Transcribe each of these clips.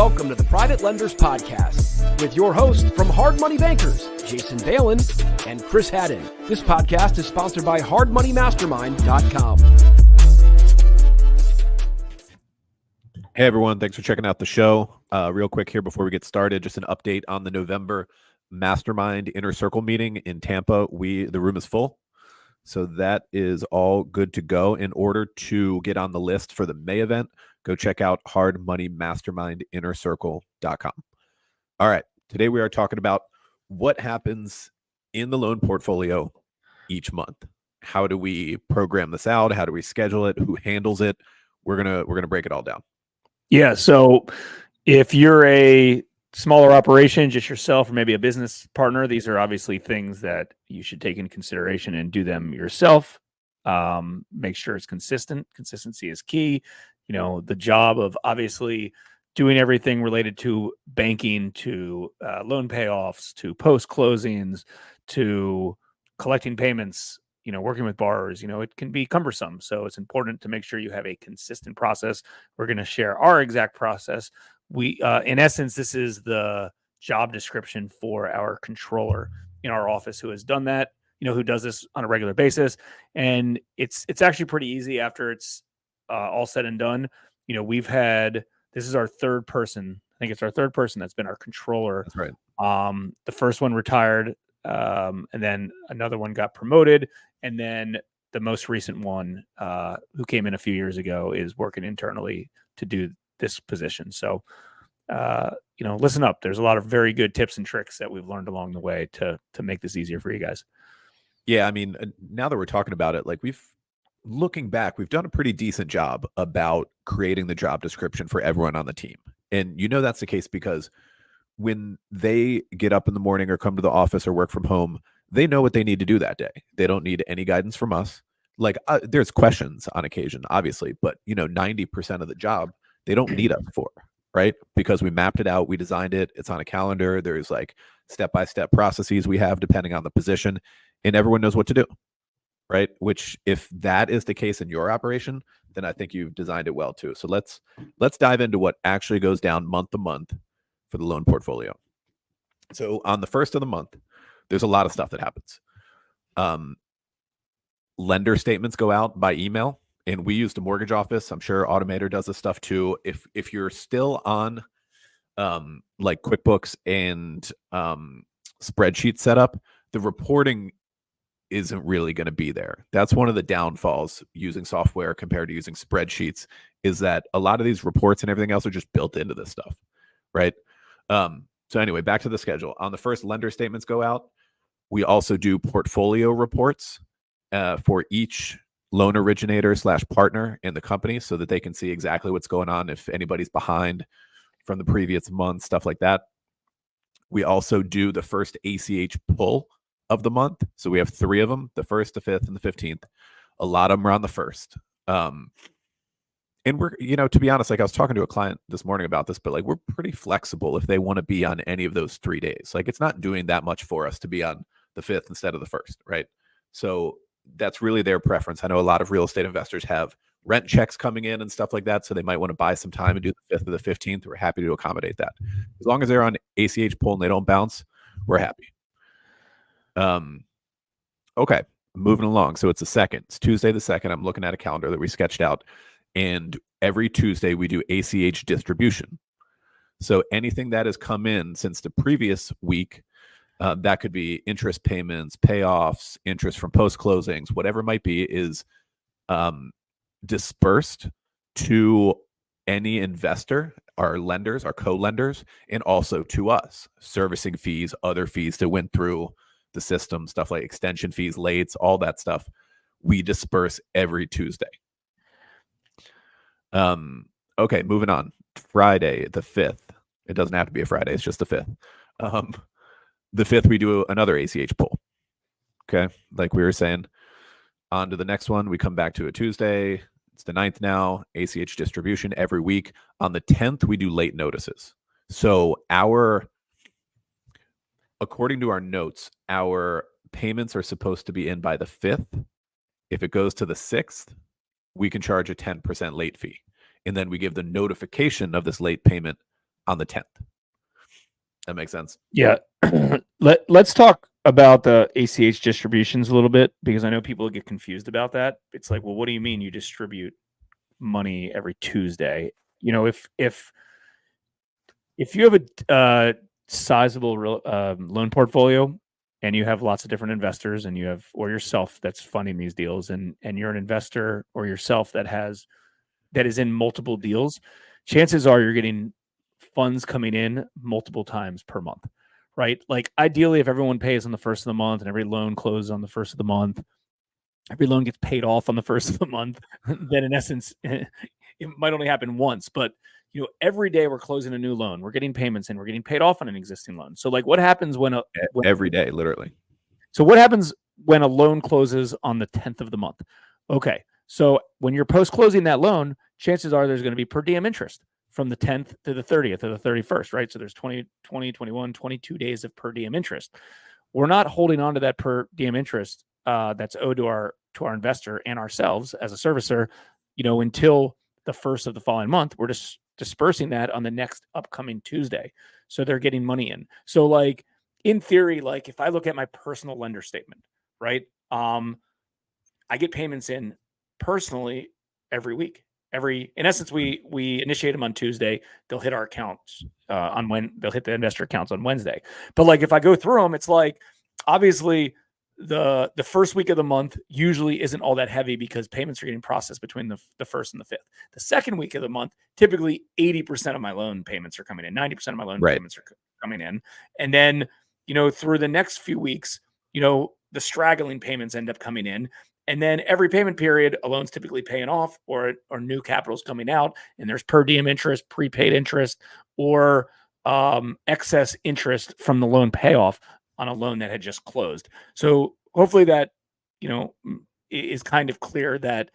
welcome to the Private Lenders Podcast with your hosts from Hard Money Bankers, Jason Balin and Chris Haddon. This podcast is sponsored by hardmoneymastermind.com. Hey everyone, thanks for checking out the show. Real quick here before we get started, just an update on the November Mastermind Inner Circle meeting in Tampa. The room is full, so that is all good to go. In order to get on the list for the May event, go check out hardmoneymastermindinnercircle.com. All right, today we are talking about what happens in the loan portfolio each month. How do we program this out? How do we schedule it? Who handles it? We're gonna break it all down. Yeah. So if you're a smaller operation, just yourself or maybe a business partner, these are obviously things that you should take into consideration and do them yourself. Make sure it's consistent. Consistency is key. You know, the job of obviously doing everything related to banking, to loan payoffs, to post closings, to collecting payments, you know, working with borrowers, you know, it can be cumbersome. So it's important to make sure you have a consistent process. We're going to share our exact process. In essence, this is the job description for our controller in our office who has done that, you know, who does this on a regular basis. And it's actually pretty easy after it's all said and done. You know, this is our third person. I think it's our third person that's been our controller. That's right. The first one retired, and then another one got promoted. And then the most recent one, who came in a few years ago, is working internally to do this position. So, you know, listen up. There's a lot of very good tips and tricks that we've learned along the way to make this easier for you guys. Yeah, I mean, now that we're talking about it, like looking back, we've done a pretty decent job about creating the job description for everyone on the team. And you know that's the case because when they get up in the morning or come to the office or work from home, they know what they need to do that day. They don't need any guidance from us. Like there's questions on occasion, obviously, but you know, 90% of the job, they don't need us for, right? Because we mapped it out, we designed it, it's on a calendar. There's like step-by-step processes we have depending on the position, and everyone knows what to do. Right? Which, if that is the case in your operation, then I think you've designed it well too. So let's dive into what actually goes down month to month for the loan portfolio. So on the first of the month, there's a lot of stuff that happens. Lender statements go out by email, and we use the mortgage office. I'm sure Automator does this stuff too. If you're still on like QuickBooks and spreadsheet setup, the reporting isn't really going to be there. That's one of the downfalls using software compared to using spreadsheets, is that a lot of these reports and everything else are just built into this stuff, right? So anyway, back to the schedule. On the first, lender statements go out. We also do portfolio reports for each loan originator / partner in the company so that they can see exactly what's going on, if anybody's behind from the previous month, stuff like that. We also do the first ACH pull of the month. So we have 3 of them, the 1st, the 5th, and the 15th. A lot of them are on the 1st. And we're, you know, to be honest, like I was talking to a client this morning about this, but like we're pretty flexible if they want to be on any of those 3 days. Like it's not doing that much for us to be on the 5th instead of the 1st, right? So that's really their preference. I know a lot of real estate investors have rent checks coming in and stuff like that, so they might want to buy some time and do the 5th or the 15th. We're happy to accommodate that. As long as they're on ACH pull and they don't bounce, we're happy. Okay, moving along. So it's the 2nd. It's Tuesday the 2nd. I'm looking at a calendar that we sketched out, and every Tuesday we do ACH distribution. So anything that has come in since the previous week, that could be interest payments, payoffs, interest from post closings, whatever it might be, is dispersed to any investor, our lenders, our co-lenders, and also to us. Servicing fees, other fees that went through the system, stuff like extension fees, lates, all that stuff, we disperse every Tuesday. Okay, moving on. Friday, the 5th. It doesn't have to be a Friday, it's just the 5th. The 5th, we do another ACH pull. Okay, like we were saying. On to the next one. We come back to a Tuesday. It's the 9th now. ACH distribution every week. On the 10th, we do late notices. So according to our notes, our payments are supposed to be in by the 5th. If it goes to the 6th, we can charge a 10% late fee. And then we give the notification of this late payment on the 10th. That makes sense. Yeah. Let's talk about the ACH distributions a little bit, because I know people get confused about that. It's like, well, what do you mean you distribute money every Tuesday? You know, if you have a sizable loan portfolio and you have lots of different investors, and you have, or yourself that's funding these deals, and you're an investor or yourself that is in multiple deals, chances are you're getting funds coming in multiple times per month, right? Like ideally, if everyone pays on the first of the month and every loan closes on the first of the month, every loan gets paid off on the first of the month, then in essence, it might only happen once. But every day we're closing a new loan, we're getting payments in, we're getting paid off on an existing loan. So like, what happens when every day, literally? So what happens when a loan closes on the 10th of the month? Okay, so when you're post-closing that loan, chances are there's going to be per diem interest from the 10th to the 30th or the 31st, right? So there's 20, 21, 22 days of per diem interest. We're not holding on to that per diem interest that's owed to our investor and ourselves as a servicer, until the first of the following month. We're just dispersing that on the next upcoming Tuesday. So they're getting money in. So like, in theory, like if I look at my personal lender statement, right? I get payments in personally every week. In essence, we initiate them on Tuesday. They'll hit our accounts they'll hit the investor accounts on Wednesday. But like if I go through them, it's like obviously the first week of the month usually isn't all that heavy because payments are getting processed between the first and the 5th. The second week of the month, typically 80% of my loan payments are coming in. 90% of my loan payments are coming in, and then through the next few weeks, the straggling payments end up coming in. And then every payment period, a loan's typically paying off or new capital's coming out, and there's per diem interest, prepaid interest, or excess interest from the loan payoff on a loan that had just closed. So hopefully that, is kind of clear that,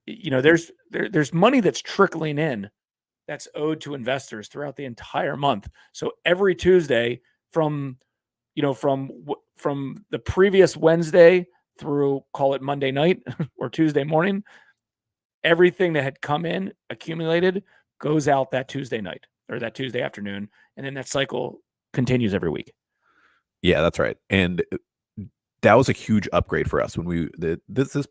there's money that's trickling in that's owed to investors throughout the entire month. So every Tuesday from the previous Wednesday through, call it Monday night or Tuesday morning, everything that had come in, accumulated, goes out that Tuesday night or that Tuesday afternoon. And then that cycle continues every week. Yeah, that's right. And that was a huge upgrade for us when this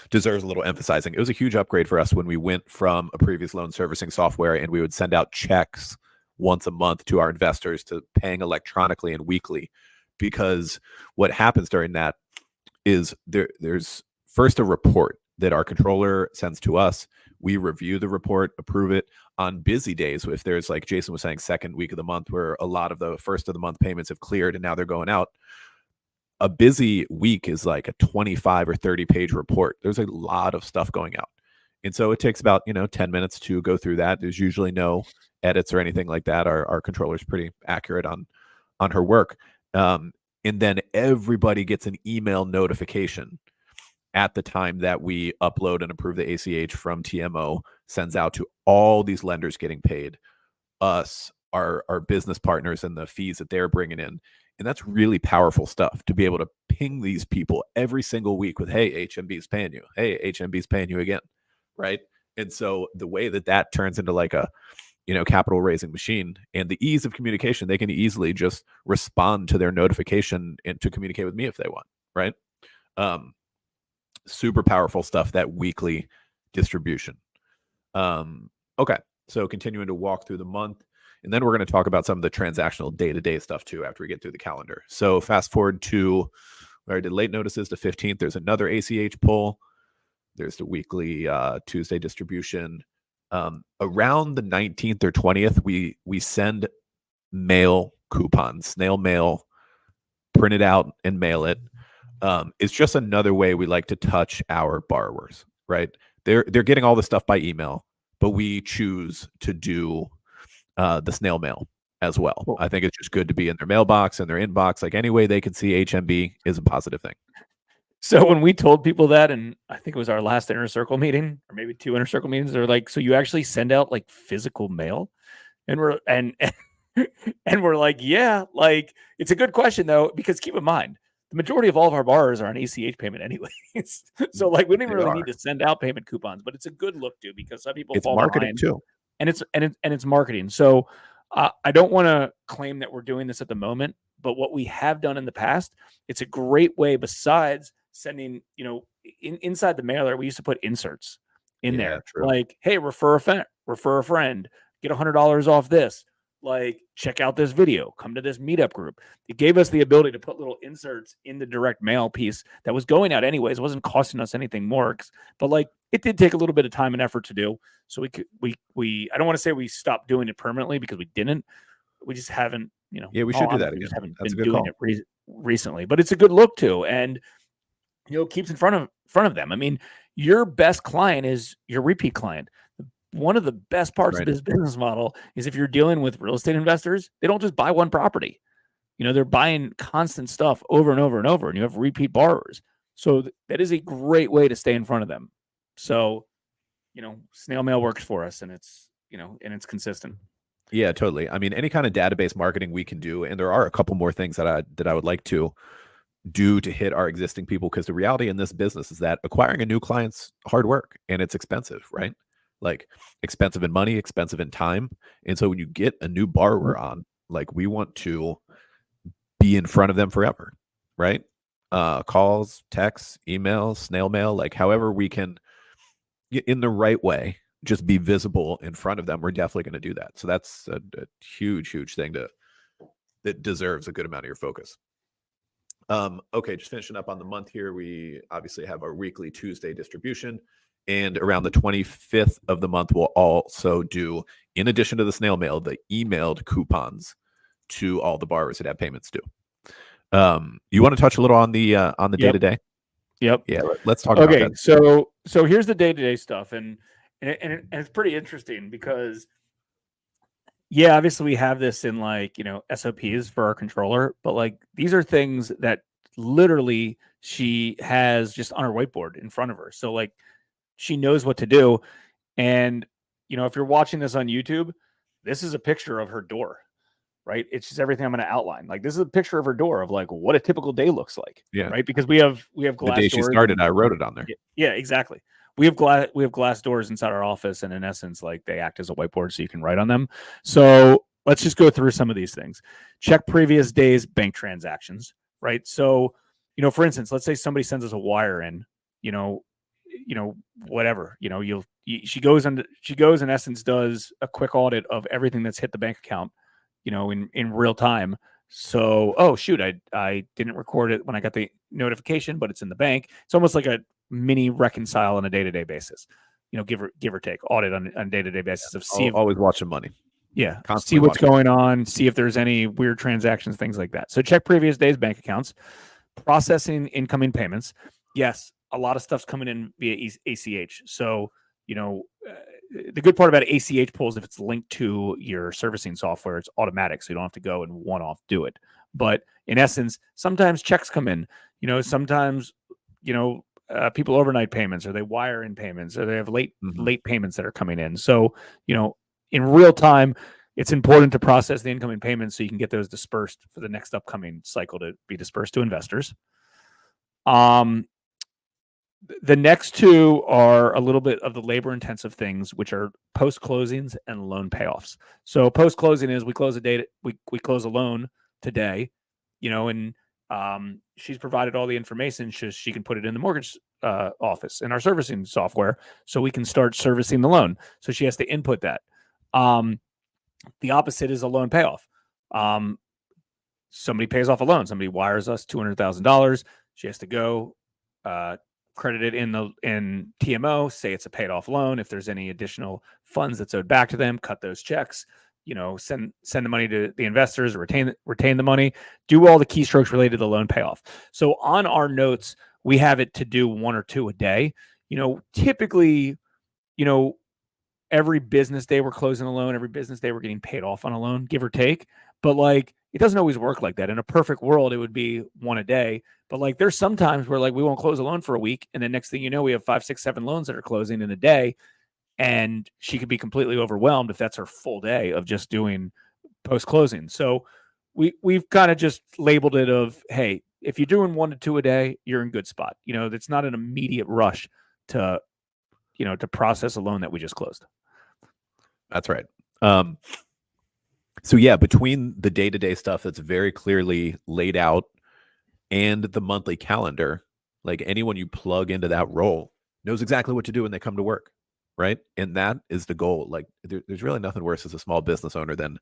deserves a little emphasizing. It was a huge upgrade for us when we went from a previous loan servicing software and we would send out checks once a month to our investors to paying electronically and weekly, because what happens during that is there's first a report that our controller sends to us. We review the report, approve it. On busy days, if there's, like Jason was saying, second week of the month where a lot of the first of the month payments have cleared and now they're going out, a busy week is like a 25 or 30 page report. There's a lot of stuff going out. And so it takes about 10 minutes to go through that. There's usually no edits or anything like that. Our controller's pretty accurate on her work. And then everybody gets an email notification at the time that we upload and approve the ACH from TMO, sends out to all these lenders getting paid, us, our business partners, and the fees that they're bringing in. And that's really powerful stuff to be able to ping these people every single week with, hey, HMB's paying you. Hey, HMB's paying you again, right? And so the way that turns into like a capital raising machine, and the ease of communication, they can easily just respond to their notification and to communicate with me if they want, right? Super powerful stuff, that weekly distribution. Okay, so continuing to walk through the month, and then we're going to talk about some of the transactional day-to-day stuff too after we get through the calendar. So fast forward to where I did late notices, the 15th. There's another ACH pull. There's the weekly Tuesday distribution. Around the 19th or 20th, we send mail coupons, snail mail, print it out and mail it. It's just another way we like to touch our borrowers, right? They're getting all the stuff by email, but we choose to do the snail mail as well. Cool. I think it's just good to be in their mailbox and their inbox. Like any way they can see HMB is a positive thing. So when we told people that, and I think it was our last Inner Circle meeting, or maybe 2 Inner Circle meetings, they're like, so you actually send out like physical mail? And we're like, yeah, like it's a good question though, because keep in mind, the majority of all of our borrowers are on ACH payment anyways. So like we don't even really need to send out payment coupons, but it's a good look to, because some people it's fall marketing behind too. it's marketing. So I don't want to claim that we're doing this at the moment, but what we have done in the past, it's a great way. Besides sending, inside the mailer, we used to put inserts in there, true. like, hey, refer a friend, get $100 off this. Like, check out this video, come to this meetup group. It gave us the ability to put little inserts in the direct mail piece that was going out anyways. It wasn't costing us anything more, but like, it did take a little bit of time and effort to do. So I don't want to say we stopped doing it permanently, because we didn't. We just haven't, we should do that again. Just haven't That's been doing it recently, but it's a good look too. And, keeps in front of them. I mean, your best client is your repeat client. One of the best parts of this business model is if you're dealing with real estate investors, they don't just buy one property. They're buying constant stuff over and over and over, and you have repeat borrowers. So that is a great way to stay in front of them. So, snail mail works for us, and it's, and it's consistent. Yeah, totally. I mean, any kind of database marketing we can do, and there are a couple more things that I would like to do to hit our existing people, because the reality in this business is that acquiring a new client's hard work, and it's expensive, right? Like, expensive in money, expensive in time. And so when you get a new borrower on, like, we want to be in front of them forever, right? Calls, texts, emails, snail mail, like however we can, in the right way, just be visible in front of them. We're definitely going to do that. So that's a huge thing that deserves a good amount of your focus. Okay, just finishing up on the month here. We obviously have our weekly Tuesday distribution. And around the 25th of the month, we'll also do, in addition to the snail mail, the emailed coupons to all the borrowers that have payments due. You want to touch a little on the day-to-day? Yep. Yeah, let's talk about that. Okay, so here's the day-to-day stuff, and it's pretty interesting because, yeah, obviously we have this in SOPs for our controller, but like these are things that literally she has just on her whiteboard in front of her. So like, she knows what to do. And, if you're watching this on YouTube, this is a picture of her door, right? It's just everything I'm going to outline. Like, this is a picture of her door of like what a typical day looks like. Yeah. Right. Because we have glass doors. The day she started, I wrote it on there. Yeah, exactly. We have glass doors inside our office. And in essence, like they act as a whiteboard so you can write on them. So let's just go through some of these things. Check previous days' bank transactions, right? So, for instance, let's say somebody sends us a wire in, whatever, she goes in essence, does a quick audit of everything that's hit the bank account, in real time. So, oh shoot, I didn't record it when I got the notification, but it's in the bank. It's almost like a mini reconcile on a day-to-day basis, give or take, audit on a day-to-day basis of always watching money. Yeah. See what's going on, see if there's any weird transactions, things like that. So check previous days' bank accounts, processing incoming payments. Yes, a lot of stuff's coming in via ACH. So, the good part about ACH pulls, if it's linked to your servicing software, it's automatic. So you don't have to go and one-off do it. But in essence, sometimes checks come in, sometimes, people overnight payments, or they wire in payments, or they have late payments that are coming in. So, in real time, it's important to process the incoming payments so you can get those dispersed for the next upcoming cycle to be dispersed to investors. The next two are a little bit of the labor intensive things, which are post closings and loan payoffs. So post closing is we close we close a loan today, and she's provided all the information. She can put it in the mortgage office in our servicing software, so we can start servicing the loan. So she has to input that. The opposite is a loan payoff. Somebody pays off a loan. Somebody wires us $200,000. She has to go credit it in TMO, say it's a paid off loan. If there's any additional funds that's owed back to them, cut those checks, send the money to the investors, retain the money, do all the keystrokes related to the loan payoff. So on our notes, we have it to do 1 or 2 a day. Typically, every business day we're closing a loan, every business day we're getting paid off on a loan, give or take. But like, it doesn't always work like that. In a perfect world, it would be 1 a day. But like, there's some times where like we won't close a loan for a week, and then next thing you know, we have 5, 6, 7 loans that are closing in a day, and she could be completely overwhelmed if that's her full day of just doing post closing. So we've kind of just labeled it of, hey, if you're doing 1 to 2 a day, you're in good spot. It's not an immediate rush to process a loan that we just closed. That's right. So yeah, between the day-to-day stuff that's very clearly laid out and the monthly calendar, like anyone you plug into that role knows exactly what to do when they come to work, right? And that is the goal. Like there's really nothing worse as a small business owner than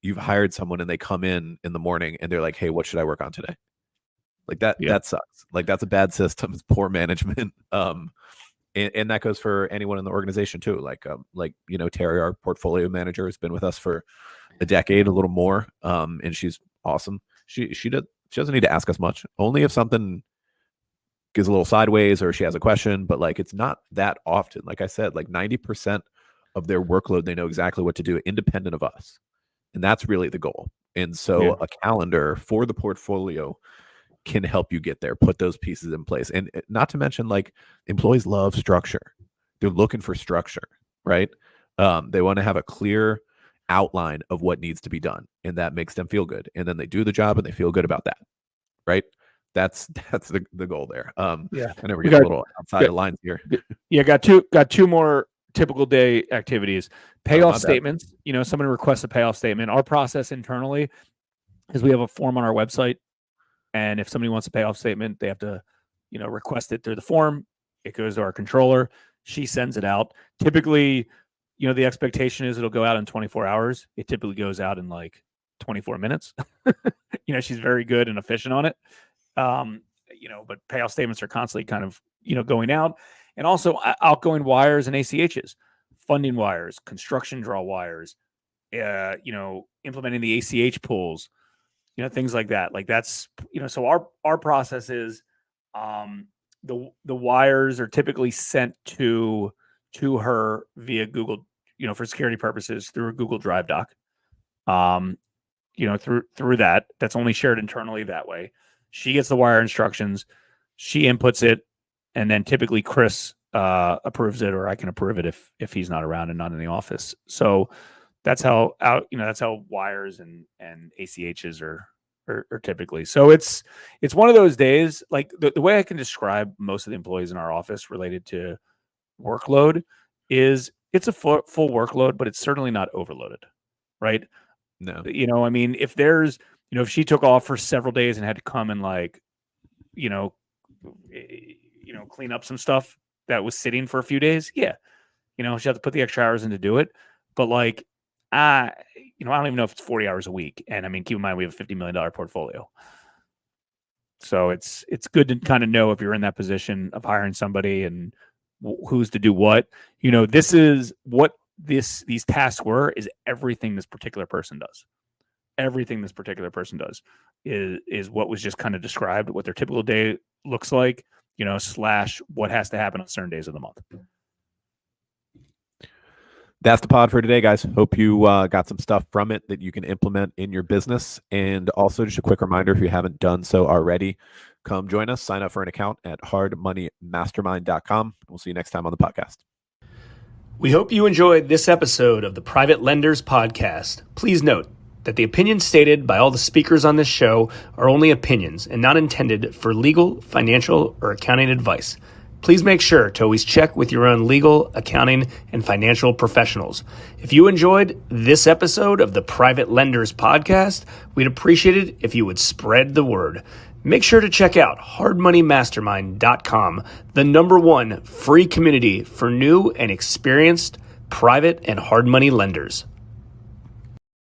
you've hired someone and they come in the morning and they're like, hey, what should I work on today? Like that sucks. Like that's a bad system. It's poor management. And that goes for anyone in the organization too. Like Terry, our portfolio manager, has been with us for a decade, a little more. And she's awesome. She doesn't need to ask us much. Only if something goes a little sideways or she has a question, but like it's not that often. Like I said, like 90% of their workload, they know exactly what to do independent of us. And that's really the goal. And so a calendar for the portfolio can help you get there, put those pieces in place. And not to mention, like, employees love structure. They're looking for structure, right? They want to have a clear outline of what needs to be done, and that makes them feel good. And then they do the job and they feel good about that, right? That's the goal there. I never get a little outside the lines here. Got two more typical day activities. Payoff statements. Somebody requests a payoff statement. Our process internally is we have a form on our website. And if somebody wants a payoff statement, they have to, request it through the form. It goes to our controller. She sends it out. Typically, the expectation is it'll go out in 24 hours. It typically goes out in like 24 minutes. She's very good and efficient on it. But payoff statements are constantly kind of, going out. And also outgoing wires and ACHs, funding wires, construction draw wires, implementing the ACH pools. Things like that. Like that's, so our process is the wires are typically sent to her via Google, for security purposes through a Google Drive doc. Through that's only shared internally that way. She gets the wire instructions, she inputs it, and then typically Chris approves it, or I can approve it if he's not around and not in the office. So that's how wires and ACHs are typically. So it's one of those days, like the way I can describe most of the employees in our office related to workload is it's a full workload, but it's certainly not overloaded, right? No. If there's, if she took off for several days and had to come and clean up some stuff that was sitting for a few days, she had to put the extra hours in to do it. But like, I don't even know if it's 40 hours a week. And keep in mind, we have a $50 million portfolio. So it's good to kind of know if you're in that position of hiring somebody and who's to do what. This is what these tasks were, is everything this particular person does. Everything this particular person does is what was just kind of described, what their typical day looks like, / what has to happen on certain days of the month. That's the pod for today, guys. Hope you got some stuff from it that you can implement in your business. And also just a quick reminder, if you haven't done so already, come join us, sign up for an account at hardmoneymastermind.com. We'll see you next time on the podcast. We hope you enjoyed this episode of the Private Lenders Podcast. Please note that the opinions stated by all the speakers on this show are only opinions and not intended for legal, financial, or accounting advice. Please make sure to always check with your own legal, accounting, and financial professionals. If you enjoyed this episode of the Private Lenders Podcast, we'd appreciate it if you would spread the word. Make sure to check out hardmoneymastermind.com, the #1 free community for new and experienced private and hard money lenders.